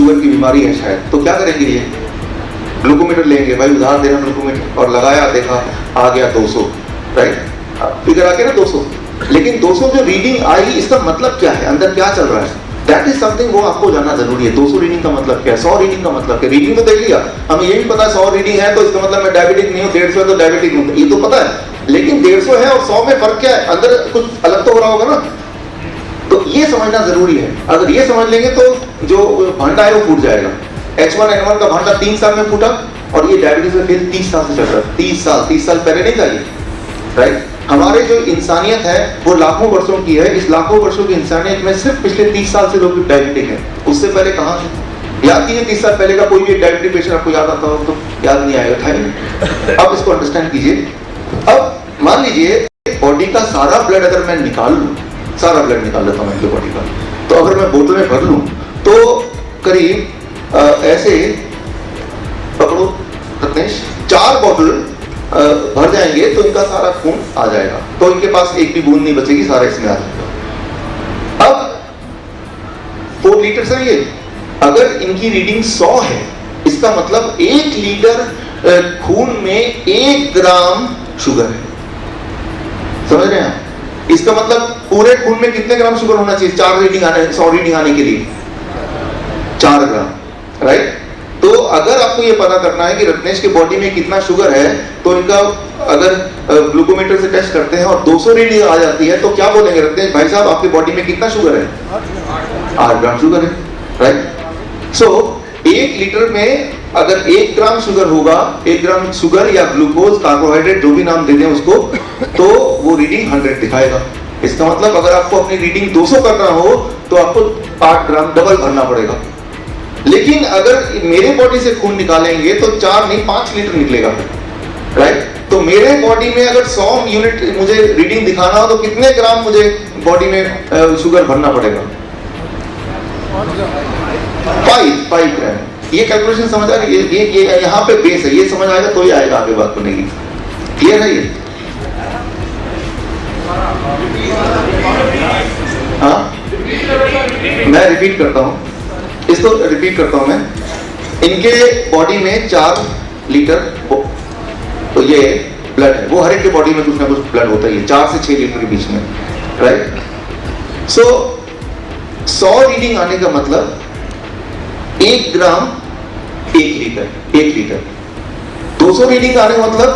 Sugar की बीमारी है शायद, तो क्या करेंगे ये? ग्लूकोमीटर लेंगे, भाई उधार देना ग्लूकोमीटर, और लगाया, देखा आ गया 200, राइट, फिगर आ गया ना 200। लेकिन 200 जो रीडिंग आई, इसका मतलब क्या है, अंदर क्या चल रहा है, दैट इज समथिंग वो आपको जानना जरूरी है। 200 रीडिंग का मतलब क्या है, 100 रीडिंग का मतलब क्या है? रीडिंग तो देख लिया, हमें ये भी पता है 100 रीडिंग है तो इसका मतलब मैं डायबिटिक नहीं हूँ, 150 है तो डायबिटिक हूँ, ये तो पता है। लेकिन 150 है और 100 में फर्क क्या है, अंदर कुछ अलग तो हो रहा होगा ना, तो ये समझना जरूरी है। अगर ये समझ लेंगे तो जो भांडा है वो फूट जाएगा। H1N1 का भांडा 3 साल में फूटा, और ये डायबिटीज में फेल 30 साल से चल रहा है। 30 साल पहले नहीं था ये, राइट। हमारे जो इंसानियत है वो लाखों वर्षों की है, इस लाखों वर्षों की इंसानियत में सिर्फ पिछले 30 साल से लोग डायबिटिक हैं, उससे पहले कहाँ थे? याद कीजिए 30 साल पहले का कोई भी डायबिटिक पेशेंट आपको याद आता हो तो याद नहीं आएगा, था ही। अब इसको अंडरस्टैंड कीजिए। अब मान लीजिए बॉडी का सारा ब्लड अगर मैं निकाल लूं, सारा ब्लड निकाल लेता हूं मैं बॉडी का, तो अगर मैं बोतल में भर लूं तो करीब ऐसे पकड़ो रत्नेश, 4 बोतल भर जाएंगे तो इनका सारा खून आ जाएगा, तो इनके पास एक भी बूंद नहीं बचेगी, सारा इसमें आ जाएगा। अब 4 लीटर से ये, अगर इनकी रीडिंग 100 है, इसका मतलब 1 लीटर खून में 1 ग्राम शुगर है। समझ रहे हैं? इसका मतलब पूरे खून में कितने ग्राम शुगर होना चाहिए 100 रीडिंग आने के लिए? 4 ग्राम, राइट। तो अगर आपको ये पता करना है कि रत्नेश के बॉडी में कितना शुगर है, तो इनका अगर ग्लूकोमीटर से टेस्ट करते हैं और 200 रीडिंग आ जाती है, तो क्या बोलेंगे, रत्नेश भाई साहब आपके बॉडी में कितना शुगर है? 8 ग्राम शुगर है, राइट। सो 1 लीटर में अगर 1 ग्राम शुगर होगा, 1 ग्राम शुगर या ग्लूकोज, कार्बोहाइड्रेट, जो भी नाम दे दें उसको, तो वो रीडिंग 100 दिखाएगा। इसका मतलब अगर आपको अपनी रीडिंग 200 करना हो तो आपको 8 ग्राम डबल भरना पड़ेगा। लेकिन अगर मेरे बॉडी से खून निकालेंगे तो 4 नहीं 5 लीटर निकलेगा, राइट। तो मेरे बॉडी में अगर 100 यूनिट मुझे रीडिंग दिखाना हो तो कितने ग्राम मुझे बॉडी में शुगर भरना पड़ेगा? 5 ग्राम। ये कैलकुलेशन समझ आ रही है? ये यहाँ पे बेस है, ये समझ आएगा तो ही आएगा आगे बात करने की। क्लियर है ये? हाँ, मैं रिपीट करता हूँ, इसको रिपीट करता हूँ मैं। इनके बॉडी में 4 लीटर तो ये ब्लड है, वो हर एक के बॉडी में कुछ ना कुछ ब्लड होता है, 4 से 6 लीटर के बीच में, राइट। सो 100 रीडिंग आने का मतलब 1 ग्राम 1 लीटर। 200 रीडिंग आने का मतलब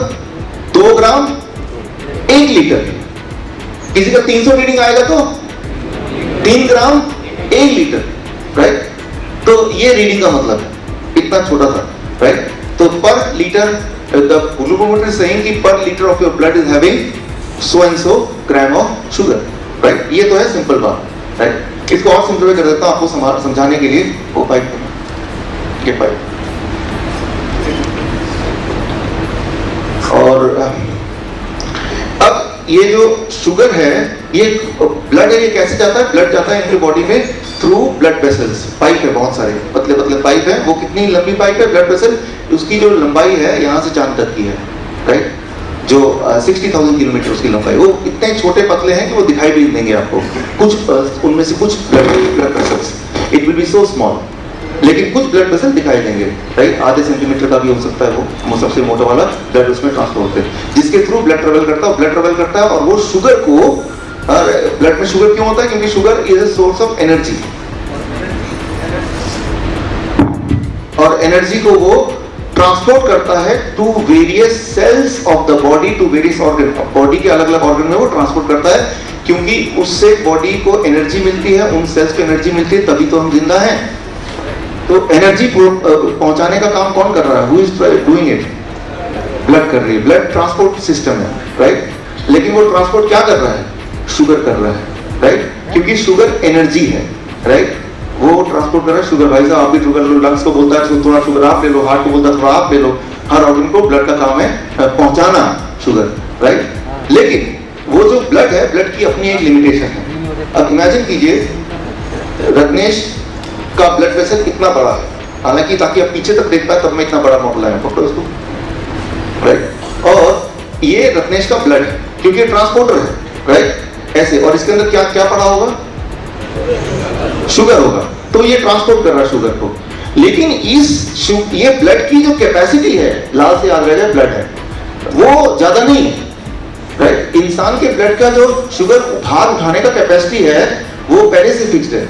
2 ग्राम 1 लीटर। किसी का 300 रीडिंग आएगा तो 3 ग्राम 1 लीटर, राइट। तो ये रीडिंग का मतलब है, इतना छोटा सा, राइट। तो पर litre the glucometer is saying कि per liter of your blood is having so and so gram of sugar, right। ये तो है सिंपल बात, राइट। इसको और सिंपल कर देता हूँ आपको समझाने के लिए। वो पाइप, ये पाइप, और अब ये जो शुगर है, ये ब्लड है, ये कैसे जाता है? ब्लड जाता है इनके बॉडी में थ्रू ब्लड वेसल्स। पाइप है, बहुत सारे पतले पतले पाइप है। वो कितनी लंबी पाइप है ब्लड वेसल? उसकी जो लंबाई है यहाँ से चांद तक की है, राइट। जो 60,000 किलोमीटर उसकी लंबाई। वो इतने छोटे पतले हैं कि वो दिखाई भी नहीं देंगे आपको। कुछ उनमें से कुछ blood vessels, it will be so small, लेकिन कुछ ब्लड वेसल दिखाई देंगे, राइट। आधे सेंटीमीटर का भी हो सकता है वो सबसे मोटा वाला ब्लड उसमें ट्रांसफर होते हैं, जिसके थ्रू ब्लड ट्रेवल करता है। और वो शुगर को, ब्लड में शुगर क्यों होता है? क्योंकि sugar is a source of energy, और एनर्जी को वो ट्रांसपोर्ट करता है to various cells of the body, to various organ. Body के अलग अलग ऑर्गन में वो ट्रांसपोर्ट करता है, क्योंकि उससे बॉडी को एनर्जी मिलती है, उन सेल्स को एनर्जी मिलती है, तभी तो हम जिंदा हैं। तो एनर्जी पहुंचाने का काम कौन कर रहा है? Who is doing it? Blood कर रही है, ब्लड ट्रांसपोर्ट सिस्टम है, राइट। लेकिन वो ट्रांसपोर्ट क्या कर रहा है? शुगर कर रहा है, राइट। क्योंकि शुगर एनर्जी है, राइट। वो ट्रांसपोर्ट कर रहा है शुगर। भाई साहब आप भी शुगर लो, लंग्स को बोलता है थोड़ा शुगर आप ले लो, हार्ट को बोलता है थोड़ा आप ले लो। हर ऑर्गन को ब्लड का काम है पहुंचाना शुगर, राइट। लेकिन वो जो ब्लड है, ब्लड की अपनी एक लिमिटेशन है। अब इमेजिन कीजिए रत्नेश का ब्लड वेसल इतना बड़ा है, हालांकि ताकि आप पीछे तक देख पाए तब मैं इतना बड़ा मॉडल आया, पकड़ो इसको, राइट। और ये रत्नेश का ब्लड है, क्योंकि ट्रांसपोर्टर है, राइट, ऐसे। और इसके अंदर क्या क्या पड़ा होगा? शुगर होगा। तो ये ट्रांसपोर्ट कर रहा है शुगर को। लेकिन ये ब्लड की जो कैपेसिटी है, लाल से याद रह जाए, ब्लड है वो ज्यादा नहीं है, राइट। इंसान के ब्लड का जो शुगर भार उठाने का कैपेसिटी है वो पहले से फिक्स्ड है,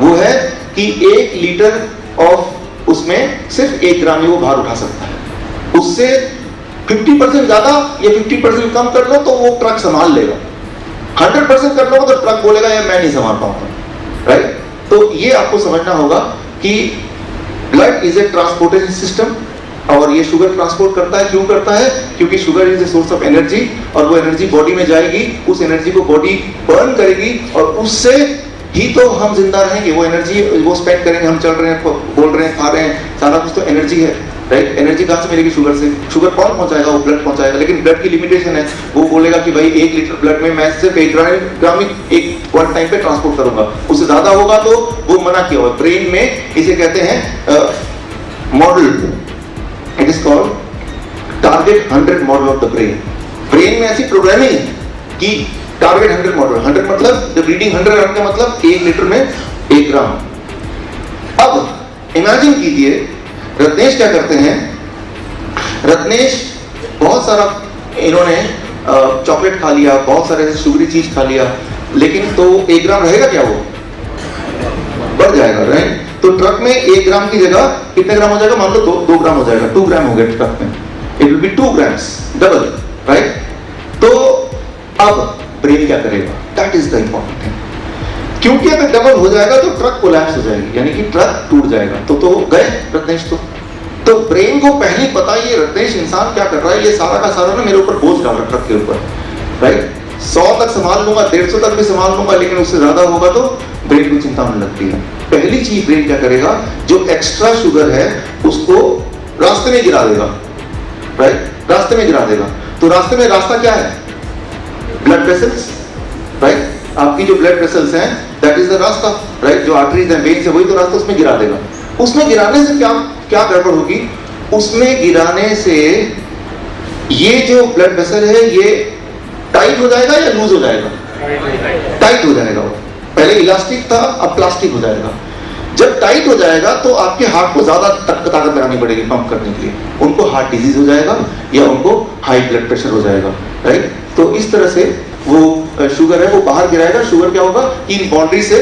वो है कि 1 लीटर ऑफ उसमें सिर्फ 1 ग्राम ही वो भार उठा सकता है। उससे 50% ज्यादा या 50% कम कर लो तो वो ट्रक संभाल लेगा, 100% कर लो तो ट्रक बोलेगा यार मैं नहीं संभाल पाऊंगा, राइट। तो ये आपको समझना होगा कि blood is a transportation system, और ये शुगर ट्रांसपोर्ट करता है। क्यों करता है? क्योंकि sugar is a source of energy, और वो एनर्जी बॉडी में जाएगी, उस एनर्जी को बॉडी बर्न करेगी, और उससे ही तो हम जिंदा रहेंगे। वो एनर्जी वो स्पेंड करेंगे, हम चल रहे हैं, बोल रहे हैं, खा रहे हैं, सारा कुछ तो एनर्जी है, राइट। एनर्जी कहां से मिलेगी? शुगर से। शुगर कौन पहुंचाएगा? वो ब्लड पहुंचाएगा। लेकिन ब्लड की लिमिटेशन है, वो बोलेगा कि भाई 1 लीटर ब्लड में मैं सिर्फ 1 ग्राम एक वन टाइम पे ट्रांसपोर्ट करूंगा, उससे ज्यादा होगा तो वो मना किया हुआ। ब्रेन में इसे कहते हैं model, it is called target 100 model of the brain. Brain में ऐसी प्रोग्रामिंग है कि टारगेट 100 मॉडल, 100 मतलब जब रीडिंग 100 का मतलब 1 लीटर में 1 ग्राम। अब इमेजिन कीजिए रत्नेश क्या करते हैं। रत्नेश बहुत सारा इन्होंने चॉकलेट खा लिया, बहुत सारे शुगरी चीज खा लिया, लेकिन तो 1 ग्राम रहेगा क्या? वो बढ़ जाएगा, राइट। तो ट्रक में 1 ग्राम की जगह कितने ग्राम हो जाएगा? मान लो 2 ग्राम हो जाएगा, 2 ग्राम हो गया ट्रक में, it will be 2 grams, double, right. तो अब ब्रेन क्या करेगा? That is the important thing. क्योंकि अगर डबल हो जाएगा तो ट्रक कोलैप्स हो जाएगी, यानी कि ट्रक टूट जाएगा, तो गए रत्नेश। तो ब्रेन को पहले पता ये रत्नेश इंसान क्या कर रहा है, ये सारा का सारा ना मेरे ऊपर बोझ डाल रहा ट्रक के ऊपर, राइट। 100 तक संभाल लूंगा, 150 तक भी संभाल लूंगा, लेकिन उससे ज्यादा होगा तो ब्रेन को चिंता होने लगती है। पहली चीज ब्रेन क्या करेगा, जो एक्स्ट्रा शुगर है उसको रास्ते में गिरा देगा, राइट, रास्ते में गिरा देगा। तो रास्ते में रास्ता क्या है? Blood vessels, right. आपकी जो ब्लड वेसल्स हैं दैट इज द रास्ता, राइट। जो आर्टरीज हैं, वेन्स है, वही तो रास्ता, उसमें गिरा देगा। उसमें गिराने से क्या गड़बड़ होगी? उसमें गिराने से ये जो ब्लड वेसल है ये टाइट हो जाएगा या लूज हो जाएगा? टाइट हो जाएगा। वो पहले इलास्टिक था, अब प्लास्टिक हो जाएगा। जब टाइट हो जाएगा तो आपके हार्ट को ज्यादा ताकत लगानी पड़ेगी पंप करने के लिए, उनको हार्ट डिजीज हो जाएगा या उनको हाई ब्लड प्रेशर हो जाएगा, राइट। तो इस तरह से वो शुगर है वो बाहर गिराएगा। शुगर क्या होगा? इन बाउंड्री से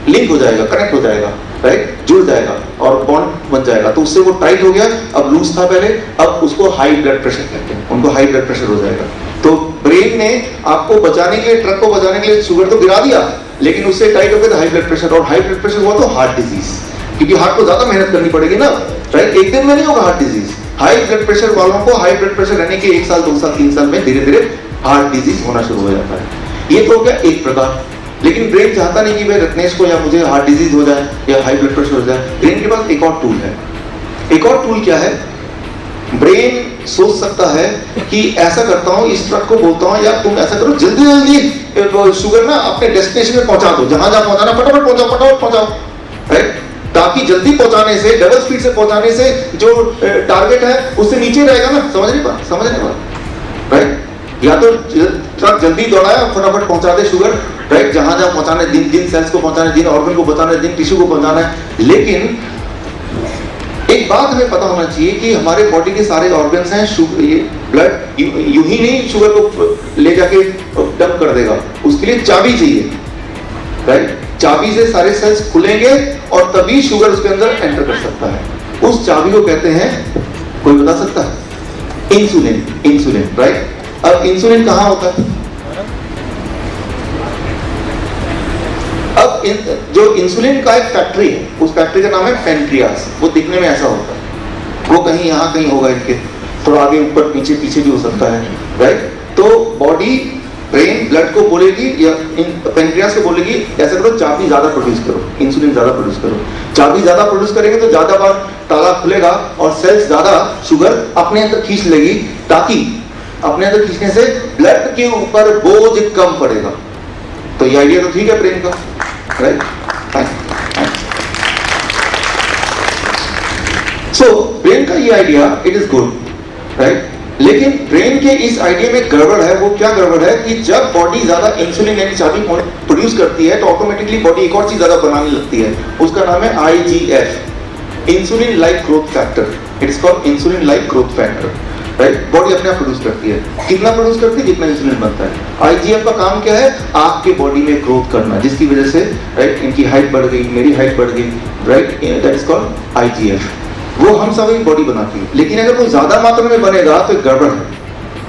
लिंक हो जाएगा, कनेक्ट हो जाएगा, राइट, जुड़ जाएगा और बॉन्ड बन जाएगा। तो उससे वो टाइट हो गया, अब लूज था पहले, अब उसको हाई ब्लड प्रेशर कहते हैं, उनको हाई ब्लड प्रेशर हो जाएगा। तो ब्रेन ने आपको बचाने के लिए, ट्रक को बचाने के लिए शुगर तो गिरा दिया, लेकिन उससे टाइट हो गया हाई ब्लड प्रेशर, और हाई ब्लड प्रेशर हुआ तो हार्ट डिजीज, क्योंकि हार्ट को ज्यादा मेहनत करनी पड़ेगी ना, राइट। एक दिन में नहीं होगा heart disease. High blood pressure वालों को हाई ब्लड प्रेशर रहने के 1 साल 2 साल 3 साल में धीरे धीरे हार्ट डिजीज होना शुरू हो जाता है। ये तो हो गया एक प्रकार। लेकिन ब्रेन चाहता नहीं कि भाई रत्नेश को या मुझे हार्ट डिजीज हो जाए या हाई ब्लड प्रेशर हो जाए। ब्रेन के पास एक और टूल है। एक और टूल क्या है? ब्रेन सोच सकता है कि ऐसा करता हूं, इस ट्रक को बोलता हूं यार तुम ऐसा करो, जल्दी जल्दी शुगर ना अपने डेस्टिनेशन में पहुंचा दो, जहां जहां पहुंचाना फटाफट पहुंचाओ, फटाफट पहुंचाओ, राइट। ताकि जल्दी पहुंचाने से, डबल स्पीड से पहुंचाने से जो टारगेट है उससे नीचे रहेगा ना। समझ नहीं बात, राइट। या तो ट्रक जल्दी दौड़ाया, फटाफट पहुंचा दे शुगर, राइट, जहां जहां पहुंचाना है, जिन सेल्स को पहुंचाना है, जिन ऑर्गन को पहुंचाना है, जिन टिश्यू को पहुंचाना है। लेकिन एक बात हमें पता होना चाहिए कि हमारे बॉडी के सारे ऑर्गन्स हैं, ये ब्लड यूं ही नहीं शुगर को ले जाके डंप कर देगा, उसके लिए चाबी चाहिए, राइट। चाबी से सारे सेल्स खुलेंगे और तभी शुगर उसके अंदर एंटर कर सकता है। उस चाबी को कहते हैं, कोई बता सकता है? इंसुलिन। Insulin, right. अब इंसुलिन कहां होता है? अब जो इंसुलिन का एक फैक्ट्री है, उस फैक्ट्री का नाम है पेनक्रियास। वो दिखने में ऐसा होता है, वो कहीं यहां कहीं होगा, इनके थोड़ा आगे ऊपर पीछे पीछे भी हो सकता है, राइट। तो बॉडी, ब्रेन ब्लड को बोलेगी या पेनक्रियास को बोलेगी ऐसा करो, चाबी ज्यादा प्रोड्यूस करो, इंसुलिन ज्यादा प्रोड्यूस करो। चाबी ज्यादा प्रोड्यूस करेंगे तो ज्यादा बार ताला खुलेगा और सेल्स ज्यादा शुगर अपने अंदर खींच लेगी, ताकि अपने अंदर खींचने से ब्लड के ऊपर बोझ कम पड़ेगा। तो ये आइडिया तो ठीक है ब्रेन का, राइट। सो ब्रेन का ये idea it is good, right. लेकिन ब्रेन के इस आइडिया में गड़बड़ है। वो क्या गड़बड़ है कि जब बॉडी ज्यादा इंसुलिन यानी चाबी प्रोड्यूस करती है तो ऑटोमेटिकली बॉडी एक और चीज ज्यादा बनाने लगती है, उसका नाम है IGF, insulin like growth factor, it is called insulin like growth factor, right. Body अपने आप प्रोड्यूस करती है, कितना प्रोड्यूस करती है, जितना इंसुलिन बनता है। आईजीएफ का काम क्या है, आपके बॉडी में ग्रोथ करना, जिसकी वजह से राइट इनकी हाइट बढ़ गई, मेरी हाइट बढ़ गई, right, that is called IGF. वो हम सब एक बॉडी बनाती है, लेकिन अगर वो ज्यादा मात्रा में बनेगा तो एक गड़बड़ है,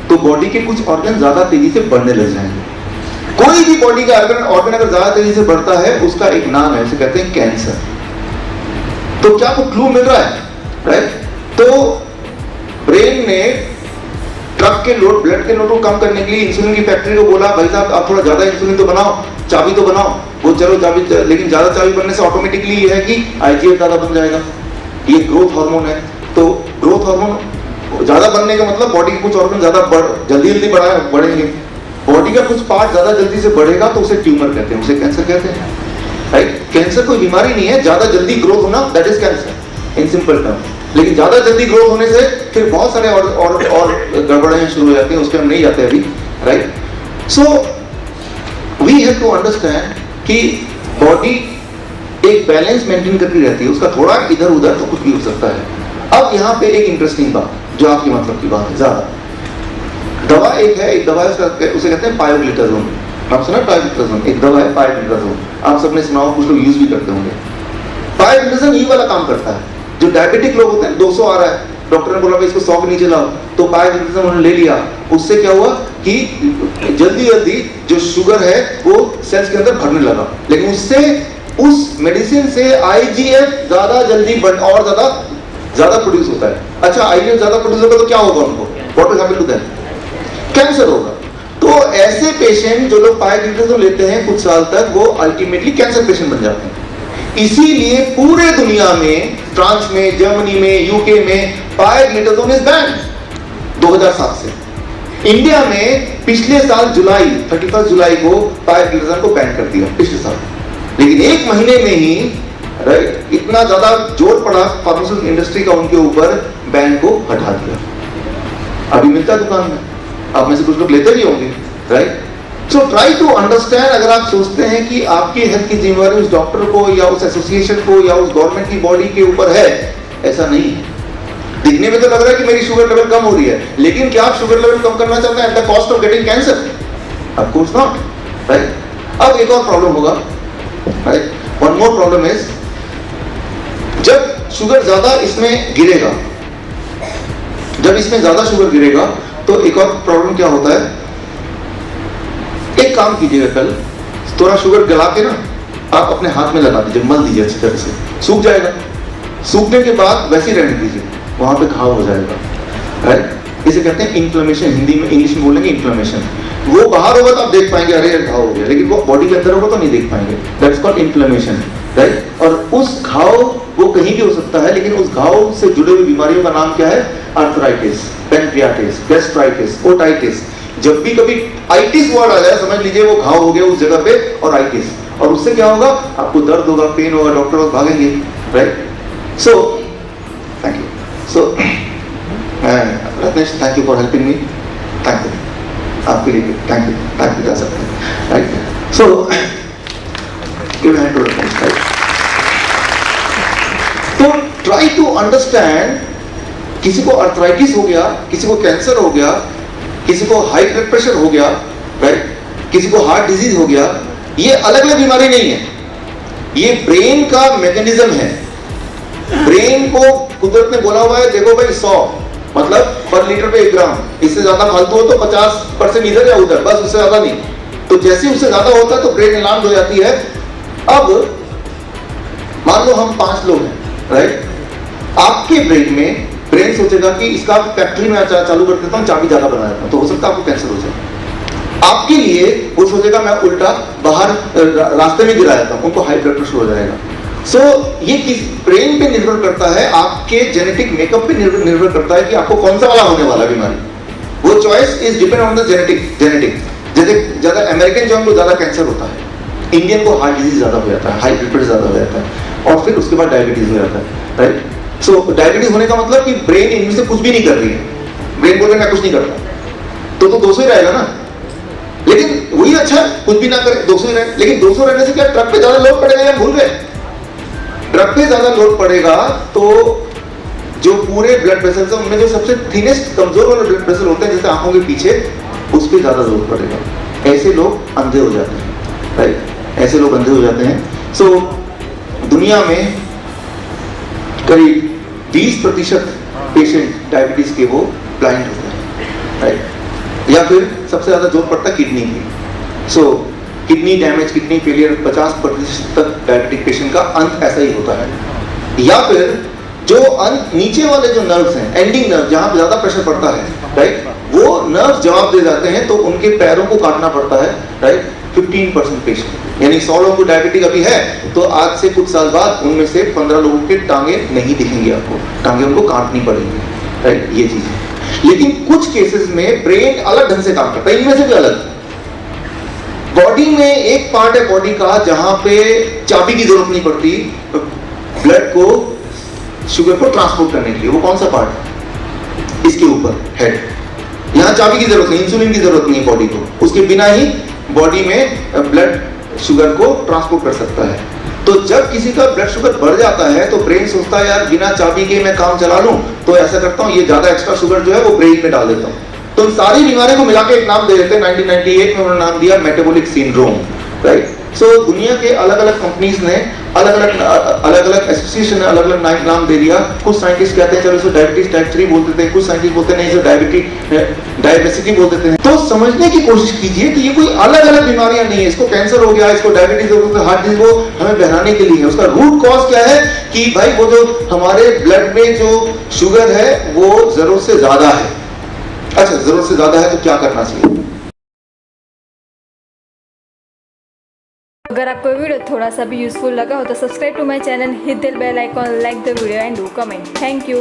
तो बॉडी के कुछ ऑर्गन ज्यादा तेजी से बढ़ने लग जाएंगे। कोई भी बॉडी का ऑर्गन अगर ज्यादा तेजी से बढ़ता है, उसका एक नाम है, उसे कहते हैं कैंसर। तो क्या आपको क्लू मिल रहा है, राइट। तो ब्रेन ने ट्रक के लोड, ब्लड के लोड को कम करने के लिए इंसुलिन की फैक्ट्री को बोला, भाई साहब आप थोड़ा ज्यादा इंसुलिन तो बनाओ, चाबी तो बनाओ। वो चलो चाबी, लेकिन ज्यादा चाबी बनने से ऑटोमेटिकली ये है कि आईजीएफ ज्यादा बन जाएगा। ये ग्रोथ हार्मोन है, तो ग्रोथ हार्मोन ज्यादा बनने का मतलब बॉडी के कुछ ऑर्गन ज्यादा जल्दी बढ़ेंगे। बॉडी का कुछ पार्ट ज्यादा जल्दी से बढ़ेगा तो उसे ट्यूमर कहते हैं, उसे कैंसर कहते हैं, राइट। कैंसर कोई बीमारी नहीं है, ज्यादा जल्दी ग्रोथ होना that is cancer in simple term. लेकिन ज्यादा जल्दी ग्रोथ होने से फिर बहुत सारे और गड़बड़ाइयां शुरू हो जाती हैं, उसके हम नहीं जाते अभी, right. So we have to understand कि बॉडी एक बैलेंस मेंटेन करती रहती है, उसका थोड़ा इधर उधर तो कुछ भी हो सकता है। अब यहाँ पे एक इंटरेस्टिंग बात, जो आपकी मतलब की बात है, ज्यादा दवा एक है, एक दवा है उसे कहते हैं पायोग्लिटाजोन। आप सुना पायोग्लिटाजोन, एक दवा है पायोग्लिटाजोन, आप सबने सुना हो, कुछ लोग यूज भी करते होंगे। पायोग्लिटाजोन ये वाला काम करता है, जो डायबिटिक लोग होते हैं, 200 आ रहा है, डॉक्टर ने बोला भाई इसको 100 के नीचे लाओ, तो पायोग्लिटाजोन उन्होंने ले लिया। उससे क्या हुआ कि जल्दी जल्दी जो शुगर है वो सेल्स के अंदर भरने लगा, लेकिन उससे उस मेडिसिन से आईजीएफ ज्यादा जल्दी और ज्यादा प्रोड्यूस होता है। अच्छा, आईजीएफ ज्यादा प्रोड्यूस होगा तो क्या होगा उनको, what will happen to them, cancer होगा। तो ऐसे पेशेंट जो लोग पायोग्लिटाजोन लेते हैं कुछ साल तक, वो अल्टीमेटली कैंसर पेशेंट बन जाते हैं। इसीलिए पूरे दुनिया में, फ्रांस में, जर्मनी में, यूके में पायोग्लिटाजोन इज बैन 2007 से। इंडिया में पिछले साल 31 जुलाई को पायोग्लिटाजोन को बैन कर दिया, पिछले साल। लेकिन एक महीने में ही राइट इतना ज्यादा जोर पड़ा फार्मास्यूटिकल इंडस्ट्री का उनके ऊपर, बैन को हटा दिया। अभी मिलता है दुकान में, आप में से कुछ लोग लेते भी होंगे, right. So try to understand, अगर आप सोचते हैं कि आपकी हेल्थ की जिम्मेवारी उस डॉक्टर को या उस एसोसिएशन को या उस गवर्नमेंट की बॉडी के ऊपर है, ऐसा नहीं है। दिखने में तो लग रहा है कि मेरी शुगर लेवल कम हो रही है, लेकिन क्या आप शुगर लेवल कम करना चाहते हैं at the cost of getting cancer? Of course not, right. अब एक और प्रॉब्लम होगा, right, one more problem is, जब शुगर ज्यादा इसमें गिरेगा, जब इसमें ज्यादा शुगर गिरेगा तो एक और प्रॉब्लम क्या होता है, एक काम कीजिएगा, कल थोड़ा शुगर गला के ना आप अपने हाथ में लगा दीजिए, मल दीजिए अच्छी तरह से, सूख जाएगा। सूखने के बाद वैसे ही रहने दीजिए, वहां पे घाव हो जाएगा, राइट। इसे कहते हैं इन्फ्लेमेशन, हिंदी में, इंग्लिश में बोलेंगे इन्फ्लेमेशन। वो बाहर होगा तो आप देख पाएंगे अरे घाव हो गया, लेकिन वो बॉडी के अंदर होगा तो नहीं देख पाएंगे, दैट्स कॉल्ड इन्फ्लेमेशन, राइट। और उस घाव वो कहीं भी हो सकता है, लेकिन उस घाव से जुड़े हुई बीमारियों का नाम क्या है, आर्थराइटिस, पेनक्रियाटिस, गैस्ट्राइटिस, ओटाइटिस। जब भी कभी आइटिस वर्ड आ जाए, समझ लीजिए वो घाव हो गया उस जगह पे, और आइटिस, और उससे क्या होगा, आपको दर्द होगा, पेन होगा, डॉक्टर पास भागेंगे, right. So thank you. So Ratnesh, thank you for helping me, thank you, आपके लिए थैंक यू जा सकते हैं, right. So give hand to Ratnesh, right. तो ट्राई टू अंडरस्टैंड, किसी को आर्थराइटिस हो गया, किसी को कैंसर हो गया, किसी को हाई ब्लड प्रेशर हो गया, राइट, किसी को हार्ट डिजीज हो गया, ये अलग अलग बीमारी नहीं है, ये ब्रेन का मैकेनिज्म है। ब्रेन को कुदरत ने बोला हुआ है, देखो भाई 100 मतलब पर लीटर पे 1 ग्राम, इससे ज्यादा फालतू हो तो 50% इधर या उधर, बस उससे ज्यादा नहीं। तो जैसे उससे ज्यादा होता है तो ब्रेन अलार्म हो जाती है। अब मान लो हम 5 लोग हैं, राइट, आपके ब्रेन में ब्रेन सोचेगा कि इसका फैक्ट्री में चालू कर देता हूँ, चाबी ज्यादा बना देता हूँ, तो हो सकता है आपको कैंसर हो जाए। आपके लिए वो सोचेगा मैं उल्टा बाहर रास्ते में गिरा देता हूँ, उनको हाई ब्लड प्रेशर हो जाएगा। सो ये किस ब्रेन पे निर्भर करता है, आपके जेनेटिक मेकअप पे निर्भर करता है कि आपको कौन सा वाला होने वाला बीमारी। वो choice is depend on the genetic. जैसे ज्यादा अमेरिकन जो को ज्यादा कैंसर होता है, इंडियन को हार्ट डिजीज ज्यादा हो जाता है, हाई ब्लड प्रेशर ज्यादा हो जाता है, और फिर उसके बाद डायबिटीज हो जाता है, राइट। सो डायबिटीज होने का मतलब कि ब्रेन इनमें से कुछ भी नहीं कर रही है, ब्रेन बोले मैं कुछ नहीं करता, तो 200 ही रहेगा ना। लेकिन वही अच्छा, कुछ भी ना करे 200 ही रहे। लेकिन 200 रहने से क्या ट्रक पे ज्यादा लोड पड़ेगा या भूल गए? ड्रग पे ज्यादा लोड पड़ेगा तो जो पूरे ब्लड वेसल्स हैं उनमें जो सबसे थिनेस्ट कमजोर वाले ब्लड वेसल होते हैं जैसे आंखों के पीछे, उस पर ज्यादा जोर पड़ेगा। ऐसे लोग अंधे हो जाते हैं, राइट, ऐसे लोग अंधे हो जाते हैं। सो दुनिया में करीब 20% पेशेंट डायबिटीज के वो ब्लाइंड होते हैं, राइट। या फिर सबसे ज्यादा जोर पड़ता है किडनी की। सो किडनी डैमेज, किडनी फेलियर 50% तक डायबिटिक पेशेंट का अंत ऐसा ही होता है। या फिर जो नीचे वाले जो नर्व्स हैं, एंडिंग नर्व जहां पे ज्यादा प्रेशर पड़ता है, राइट, वो नर्व जवाब दे जाते हैं तो उनके पैरों को काटना पड़ता है, राइट। 15% पेशेंट, यानी 100 लोगों को डायबिटिक अभी है तो आज से कुछ साल बाद उनमें से 15 लोगों के टांगे नहीं दिखेंगे आपको, टांगे उनको काटनी पड़ेंगी, राइट, ये चीज है। लेकिन कुछ केसेस में ब्रेन अलग ढंग से काम करता है, इनमें से भी अलग। बॉडी में एक पार्ट है बॉडी का जहां पे चाबी की जरूरत नहीं पड़ती ब्लड को, शुगर को ट्रांसपोर्ट करने के लिए। वो कौन सा पार्ट है? इसके ऊपर, हेड। यहां चाबी की जरूरत नहीं, इंसुलिन की जरूरत नहीं है बॉडी को, उसके बिना ही बॉडी में ब्लड शुगर को ट्रांसपोर्ट कर सकता है। तो जब किसी का ब्लड शुगर बढ़ जाता है तो ब्रेन सोचता है यार बिना चाबी के मैं काम चला लूं, तो ऐसा करता हूं ये ज्यादा एक्स्ट्रा शुगर जो है वो ब्रेन में डाल देता हूं। तो इन सारी बीमारियों को मिला के एक नाम दे देते हैं। 1998 में उन्होंने नाम दिया मेटाबॉलिक सिंड्रोम, राइट। सो दुनिया के अलग अलग कंपनीज ने अलग अलग एसोसिएशन ने अलग अलग नाम दे दिया। कुछ साइंटिस्ट कहते हैं चलो इसको डायबिटीज टाइप 3 बोल देते हैं, कुछ साइंटिस्ट बोलते हैं नहीं इसे डायबिटिक बोल देते हैं। तो समझने की कोशिश कीजिए कि ये कोई अलग अलग बीमारियां नहीं है। इसको कैंसर हो गया, इसको डायबिटीज हो गया, हार्ट डिजीज, वो हमें बहलाने के लिए है। उसका रूट कॉज क्या है कि भाई वो जो हमारे ब्लड में जो शुगर है वो जरूरत से ज्यादा है। अच्छा, जरूरत से ज्यादा है तो क्या करना चाहिए? अगर आपको वीडियो थोड़ा सा भी यूजफुल लगा हो तो subscribe to my channel, hit the bell icon, like the video and do comment. Thank you.